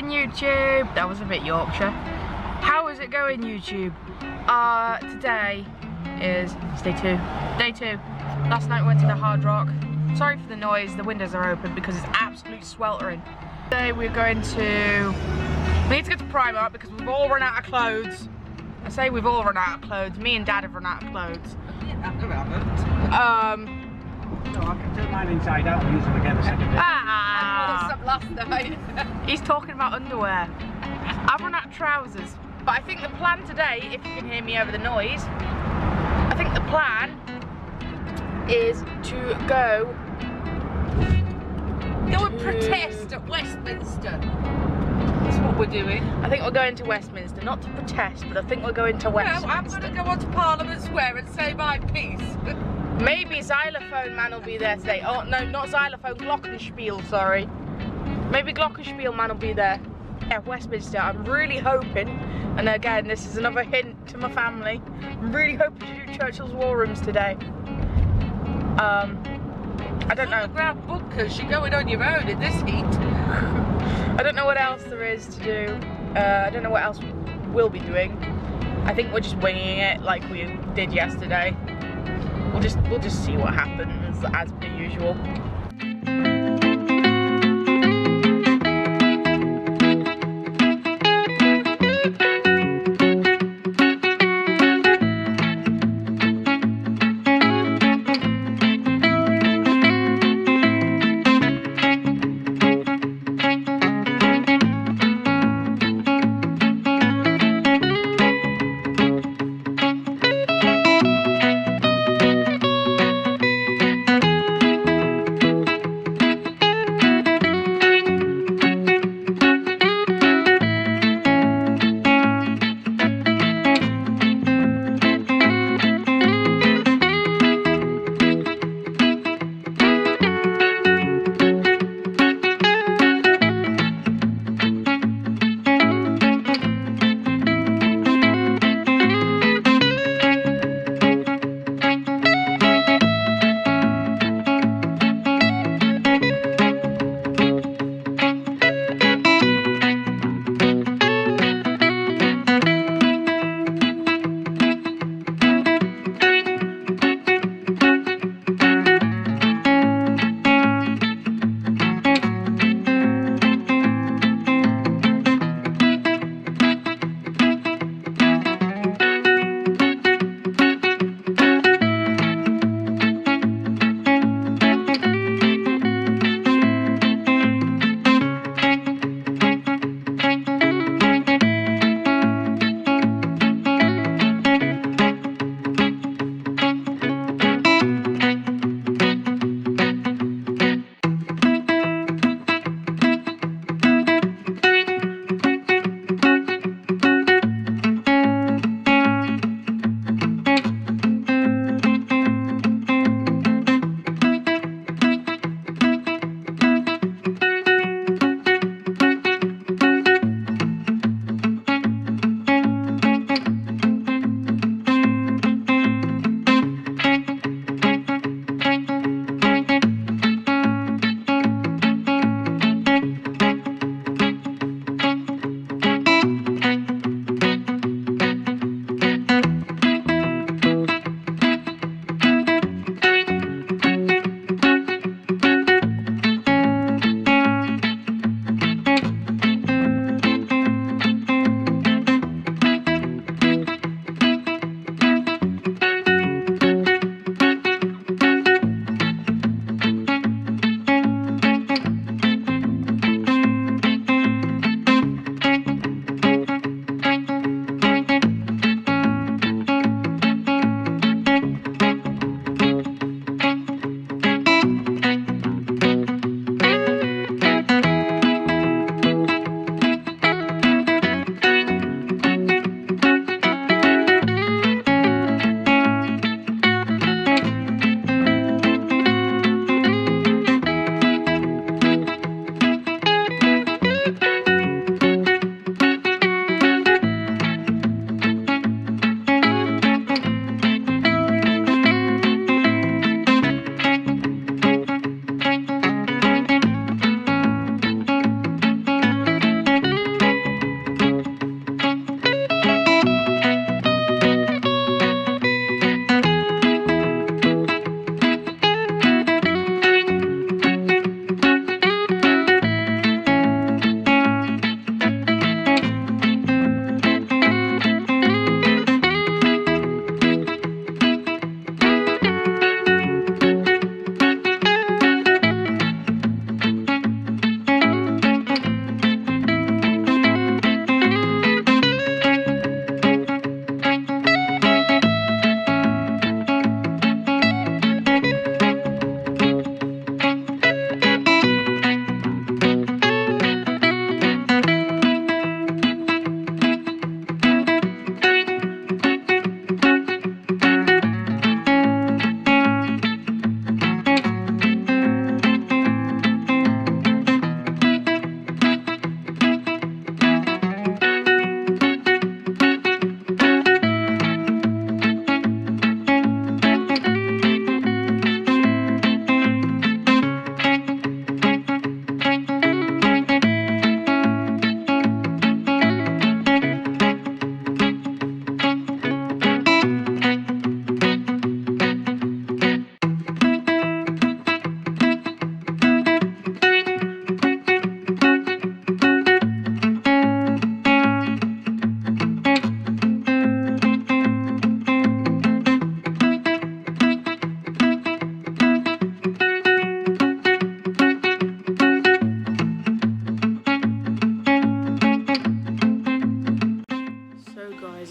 going, YouTube? That was a bit Yorkshire. How is it going, YouTube? Today is day two. Last night we went to the Hard Rock. Sorry for the noise, the windows are open because it's absolutely sweltering. Today we're going to... We need to go to Primark because we've all run out of clothes. I say we've all run out of clothes. Me and Dad have run out of clothes. Yeah, no, I haven't. No, I can turn mine inside out and use them again a second day. I Some last night. He's talking about underwear. I've run out of trousers. But I think the plan today, if you can hear me over the noise, I think the plan is to go and protest at Westminster. That's what we're doing. I think we're going to Westminster, not to protest, but I think we're going to Westminster. No, I'm going to go on to Parliament Square and say my piece. Maybe Xylophone Man will be there today. Oh no, not Xylophone, Glockenspiel, sorry. Maybe Glockenspiel Man will be there. Yeah, Westminster, I'm really hoping, and again, this is another hint to my family, I'm really hoping to do Churchill's War Rooms today. I don't know. Underground bunkers, you're going on your own in this heat. I don't know what else there is to do. I don't know what else we'll be doing. I think we're just winging it like we did yesterday. We'll just see what happens as per usual.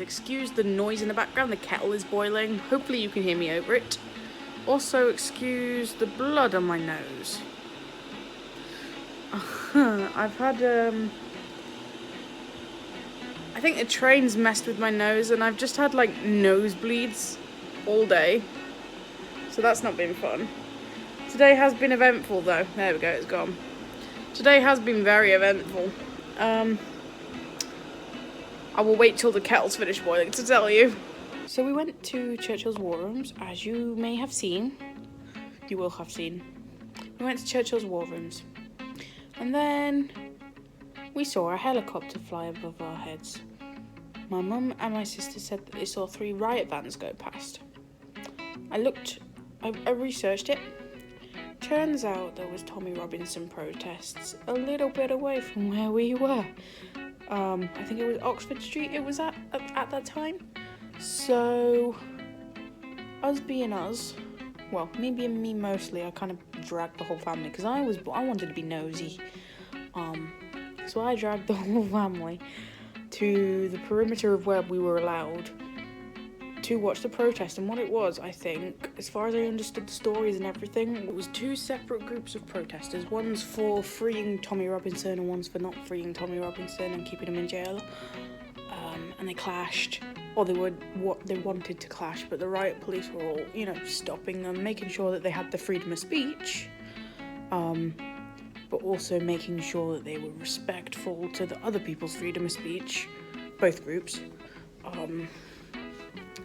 excuse the noise in the background, the kettle is boiling. Hopefully you can hear me over it. Also excuse the blood on my nose. I've had, I think the train's messed with my nose and I've just had like nosebleeds all day. So that's not been fun. Today has been eventful though. There we go, it's gone. Today has been very eventful. I will wait till the kettle's finished boiling to tell you. So we went to Churchill's War Rooms, as you may have seen. You will have seen. We went to Churchill's War Rooms. And then we saw a helicopter fly above our heads. My mum and my sister said that they saw 3 riot vans go past. I researched it. Turns out there was Tommy Robinson protests a little bit away from where we were. I think it was Oxford Street it was at that time. So, us being us, well, me being me mostly, I kind of dragged the whole family because I wanted to be nosy. So I dragged the whole family to the perimeter of where we were allowed to watch the protest. And what it was, I think, as far as I understood the stories and everything, it was 2 separate groups of protesters. One's for freeing Tommy Robinson and one's for not freeing Tommy Robinson and keeping him in jail. And they clashed, or they wanted to clash, but the riot police were all, you know, stopping them, making sure that they had the freedom of speech, but also making sure that they were respectful to the other people's freedom of speech, both groups,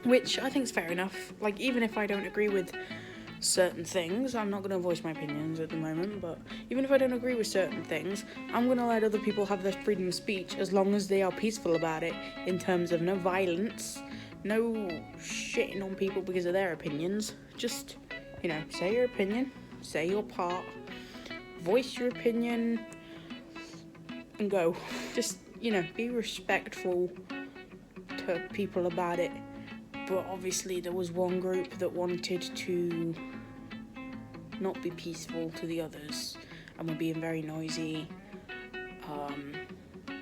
which I think is fair enough. Like, even if I don't agree with certain things, I'm not going to voice my opinions at the moment, but even if I don't agree with certain things, I'm going to let other people have their freedom of speech as long as they are peaceful about it, in terms of no violence, no shitting on people because of their opinions. Just, you know, say your opinion, say your part, voice your opinion, and go. Just, you know, be respectful to people about it. But obviously there was one group that wanted to not be peaceful to the others and were being very noisy.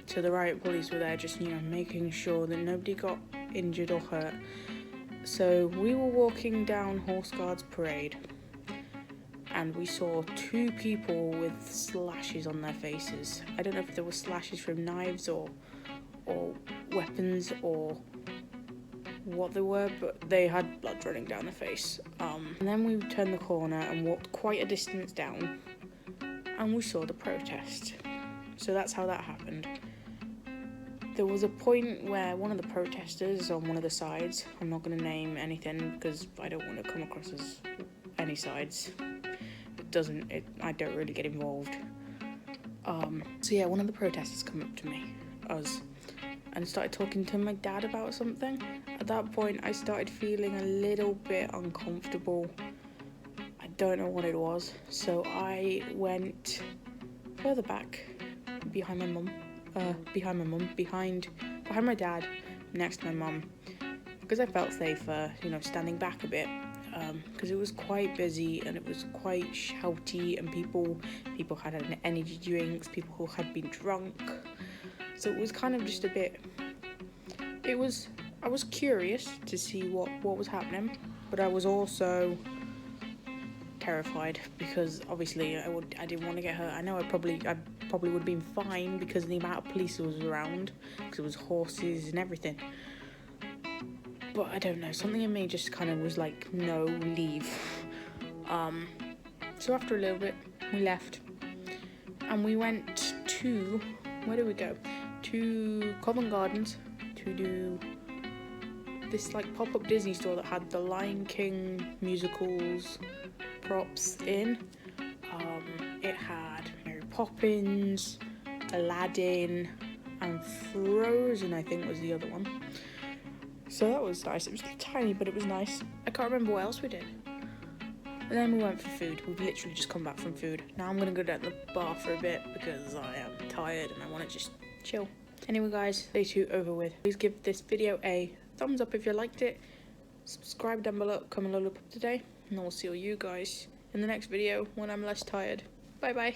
So the riot police were there just, you know, making sure that nobody got injured or hurt. So we were walking down Horse Guards Parade and we saw 2 people with slashes on their faces. I don't know if there were slashes from knives or weapons or what they were, but they had blood running down their face. And then we turned the corner and walked quite a distance down and we saw the protest. So that's how that happened. There was a point where one of the protesters on one of the sides, I'm not going to name anything because I don't want to come across as any sides. I don't really get involved. So yeah, one of the protesters come up to me, and started talking to my dad about something. At that point, I started feeling a little bit uncomfortable. I don't know what it was. So I went further back, behind my dad, next to my mum, because I felt safer, you know, standing back a bit, because it was quite busy and it was quite shouty, and people had energy drinks, people who had been drunk. So it was kind of just a bit, I was curious to see what was happening, but I was also terrified because obviously I didn't want to get hurt. I know I probably would have been fine because of the amount of police that was around, because it was horses and everything. But I don't know, something in me just kind of was like, no, leave. So after a little bit, we left and we went to, where did we go? To Covent Gardens to do this like pop-up Disney store that had the Lion King musicals props in. It had Mary Poppins, Aladdin, and Frozen, I think was the other one. So that was nice. It was tiny, but it was nice. I can't remember what else we did. And then we went for food. We've literally just come back from food. Now I'm going to go down to the bar for a bit because I am tired and I want to just chill. Anyway guys, day 2 over with. Please give this video a thumbs up if you liked it. Subscribe down below, comment lollipop today. And I will see you guys in the next video when I'm less tired. Bye bye.